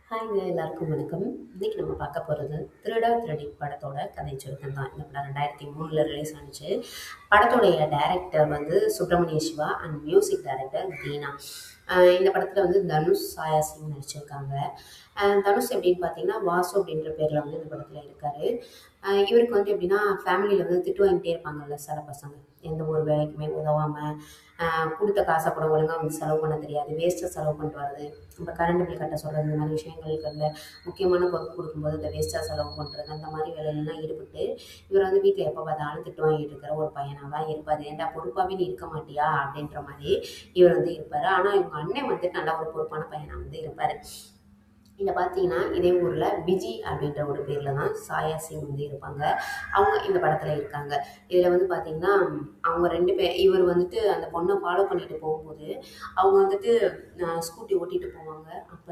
ஹாய்ங்க எல்லாருக்கும் வணக்கம். இன்னைக்கு நம்ம பார்க்க போறது திருடா திருடி படத்தோட கதை சுருக்கம் தான். இந்த படம் 2003ல ரிலீஸ் ஆனுச்சு. படத்துடைய டைரக்டர் வந்து Subramaniya Siva and music director Deena. இந்த படத்துல வந்து தனுஷ், சாயா சிங் நடிச்சிருக்காங்க. தனுஷ் எப்படின்னு பார்த்தீங்கன்னா, வாசு அப்படின்ற பேர்ல வந்து இந்த படத்துல இருக்காரு. இவருக்கு வந்து எப்படின்னா, ஃபேமிலியில வந்து திட்டு வாங்கிட்டே இருப்பாங்கல்ல சில பசங்க. எந்த ஒரு வேலைக்குமே உதவாம, குடுத்த காசை கூட ஒழுங்கா வந்து செலவு பண்ண தெரியாது. வேஸ்ட்டா செலவு பண்ணிட்டு வர்றது. இப்ப கரண்ட் பில் கட்ட சொல்றது, இந்த மாதிரி விஷயங்களுக்கு அந்த முக்கியமான பொறுப்பு குடுக்கும்போது இந்த வேஸ்ட்டா செலவு பண்றது, அந்த மாதிரி வேலையிலலாம் ஈடுபட்டு, இவர் வந்து வீட்ல எப்ப பார்த்தாலும் திட்டு வாங்கிட்டு இருக்கிற ஒரு பையனா தான் இருப்பாரு. "ஏன்டா பொறுப்பாவே நீ இருக்க மாட்டியா?" அப்படின்ற மாரி இவர் வந்து இருப்பாரு. ஆனா இவங்க அண்ணன் வந்து நல்ல ஒரு பொறுப்பான பையனா வந்து இருப்பாரு. இதில பார்த்தீங்கன்னா, இதே ஊர்ல விஜி அப்படின்ற ஒரு பேர்ல தான் சாயா சிங் வந்து இருப்பாங்க. அவங்க இந்த படத்துல இருக்காங்க. இதில வந்து பார்த்தீங்கன்னா, அவங்க 2 இவர் வந்துட்டு அந்த பொண்ண ஃபாலோ பண்ணிட்டு போகும்போது, அவங்க வந்துட்டு ஸ்கூட்டி ஓட்டிட்டு போவாங்க. அப்ப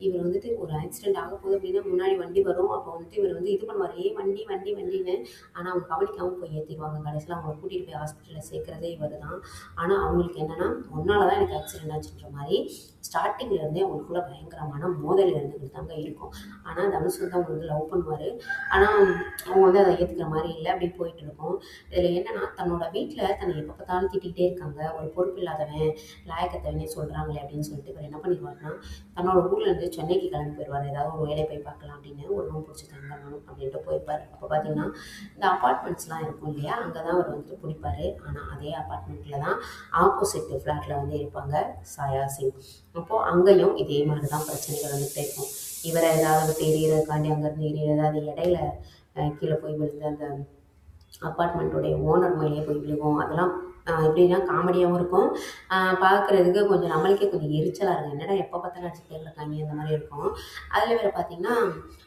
இவர் வந்துட்டு ஒரு ஆக்சிடென்ட் ஆகப்போகுது அப்படின்னா, முன்னாடி வண்டி வரும். அப்போ வந்துட்டு இவர் வந்து இது பண்ணுவாரு. வண்டி, வண்டி, வண்டின்னு. ஆனா அவங்க கவனிக்காம போய் ஏத்திருவாங்க. கடைசியில அவங்கள கூட்டிட்டு போய் ஹாஸ்பிட்டல்ல சேர்க்கிறதே இவரு தான். ஆனா அவங்களுக்கு என்னன்னா, "உன்னால தான் எனக்கு ஆக்சிடென்ட் ஆச்சுன்ற" மாரி ஸ்டார்ட்டிங்ல இருந்தே அவங்களுக்குள்ள பயங்கரமான மோதல் இருந்துகிட்டு தாங்க இருக்கும். ஆனா தனுஷ் வந்து அவங்க வந்து லவ் பண்ணுவாரு. ஆனா அவங்க வந்து அத ஏத்துக்கிற மாரி இல்ல. அப்படி போயிட்டு இருக்கும். இதுல என்னன்னா, தன்னோட வீட்ல தன்னை எப்ப பார்த்தாலும் திட்டிக்கிட்டே இருக்காங்க. ஒரு பொறுப்பு இல்லாதவன், லாயக்கத்தவனே சொல்றாங்களே அப்படின்னு சொல்லிட்டு இவர் என்ன பண்ணிருவாருன்னா, தன்னோட ஊர்ல இருந்து சென்னைக்கு கிளம்பி போயிருவாரு. ஏதாவது ஒரு வேலை போய் பார்க்கலாம் அப்படின்னு ஒரு ரூம் புடிச்சு தங்கணும் அப்படின்ட்டு போயிருப்பாரு. அப்ப பார்த்தீங்கன்னா, இந்த அபார்ட்மெண்ட்ஸ்லாம் இருக்கும் இல்லையா? அங்க தான் அவர் வந்துட்டு புடிப்பாரு. ஆனா அதே அபார்ட்மெண்ட்ல தான் ஆப்போசிட் ஃப்ளாட்ல வந்து இருப்பாங்க சாயா சிங். அப்போ அங்கேயும் இதே மாதிரி தான் பிரச்சனைகள் வந்துகிட்டே இருக்கும். இவர ஏதாவது விட்டு எறியறதுக்காண்டி அங்கேருந்து எறியறது, அது இடையில கீழ போய் விழுந்து அந்த அப்பார்ட்மெண்ட்டோடைய ஓனர் மேலேயே போய் விழுகும். அதெல்லாம் எப்படின்னா காமெடியாவும் இருக்கும். பார்க்குறதுக்கு கொஞ்சம் நம்மளுக்கே கொஞ்சம் எரிச்சலா இருக்கும். என்னடா எப்ப பார்த்தாலும் அடிச்சுக்கிட்டே இருக்காய்ங்க அந்த மாரி இருக்கும். அதில வேற பார்த்தீங்கன்னா,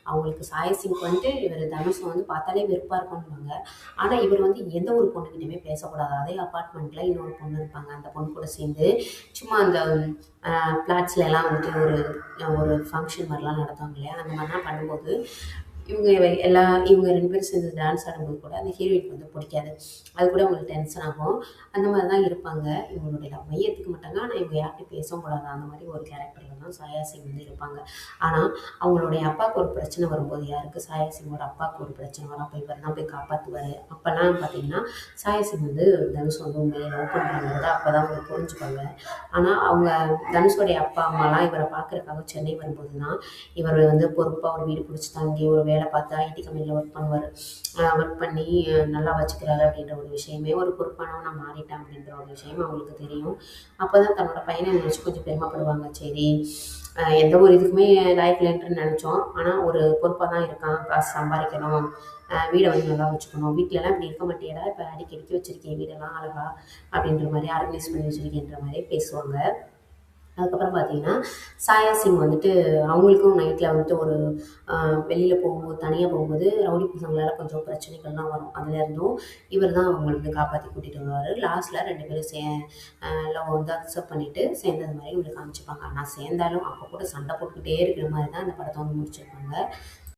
அவங்களுக்கு சாய் சிங்க்கு வந்துட்டு இவரு தனுஷ வந்து பார்த்தாலே வெறுப்பா இருக்குன்னுவாங்க. ஆனா இவர் வந்து எந்த ஒரு பொண்ணுகிட்டயுமே பேசக்கூடாது. அதே அப்பார்ட்மெண்ட்ல இன்னொரு பொண்ணு இருப்பாங்க. அந்த பொண்ணு கூட சேர்ந்து சும்மா அந்த ஃப்ளாட்ஸ்லலாம் வந்துட்டு ஒரு ஒரு ஃபங்ஷன் மாரிலாம் நடத்துவாங்க இல்லையா? அந்த மாரிலாம் பண்ணும்போது இவங்க 2 பேரும் சேர்ந்து டான்ஸ் ஆடும்போது கூட அந்த ஹீரோயினுக்கு வந்து பிடிக்காது. அது கூட அவங்களுக்கு டென்ஷன் ஆகும். அந்த மாரி தான் இருப்பாங்க. இவங்களுடைய லவ்வையும் ஏத்துக்க மாட்டாங்க. ஆனா இவங்க யார்ட்டயும் பேசவும் கூடாது. அந்த மாரி ஒரு கேரக்டர்ல தான் சாயா சிங் வந்து இருப்பாங்க. ஆனா அவங்களுடைய அப்பாவுக்கு ஒரு பிரச்சனை வரும்போது யாருக்கு சாயா சிங்கோட அப்பாவுக்கு ஒரு பிரச்சனை வரும். அப்ப இவர் தான் போய் காப்பாத்துவாரு. அப்பலாம் பார்த்தீங்கன்னா, சாயா சிங் வந்து தனுஷ் வந்து உண்மையிலே லவ் பண்றாங்கிறத அப்பதான் வந்து புரிஞ்சுப்பாங்க. ஆனா அவங்க தனுஷோடைய அப்பா, அம்மாலாம் இவர பார்க்கறதுக்காக சென்னை வரும்போது தான் இவர் வந்து பொறுப்பா ஒரு வீடு புடிச்சு தங்கி ஒரு வேலை பார்த்து ஐடி கம்பெனில ஒர்க் பண்ணுவாரு. ஒர்க் பண்ணி நல்லா வச்சுக்கிறாரு அப்படின்ற ஒரு விஷயமே, ஒரு பொறுப்பானவனா மாறிட்டான் அப்படின்ற ஒரு விஷயம் அவங்களுக்கு தெரியும். அப்பதான் தன்னோட பையன நினைச்சு கொஞ்சம் பெருமைப்படுவாங்க. சரி, எந்த ஒரு இதுக்குமே லாயக்கு இல்லைன்ட்டு நினைச்சோம். ஆனா ஒரு பொறுப்பா தான் இருக்கான். காசு சம்பாரிக்கணும். வீட வந்து நல்லா வச்சுக்கணும். வீட்லலாம் இப்படி இருக்க மாட்டியேடா! இப்ப அடுக்கி வச்சிருக்கியே வீடெல்லாம் அழகா அப்படின்ற மாரி ஆர்கனைஸ் பண்ணி வச்சிருக்கேன்ற மாரி பேசுவாங்க. அதுக்கப்புறம் பார்த்தீங்கன்னா, சாயா சிங் வந்துட்டு அவங்களுக்கும் நைட்ல வந்துட்டு ஒரு அ வெளியில போகும்போது தனியா போகும்போது ரவுடி பசங்களால கொஞ்சம் பிரச்சனைகள்லாம் வரும். அதுலேருந்தும் இவர் தான் அவங்கள வந்து காப்பாத்தி கூட்டிட்டு வருவாரு. லாஸ்ட்ல 2 பேரும் லவ் வந்து அக்செப்ட் பண்ணிட்டு சேர்ந்தது மாரி உங்களுக்கு காமிச்சுப்பாங்க. ஆனா சேர்ந்தாலும் அப்ப கூட சண்டை போட்டுக்கிட்டே இருக்கிற மாரி தான் இந்த படத்த வந்து முடிச்சிருப்பாங்க.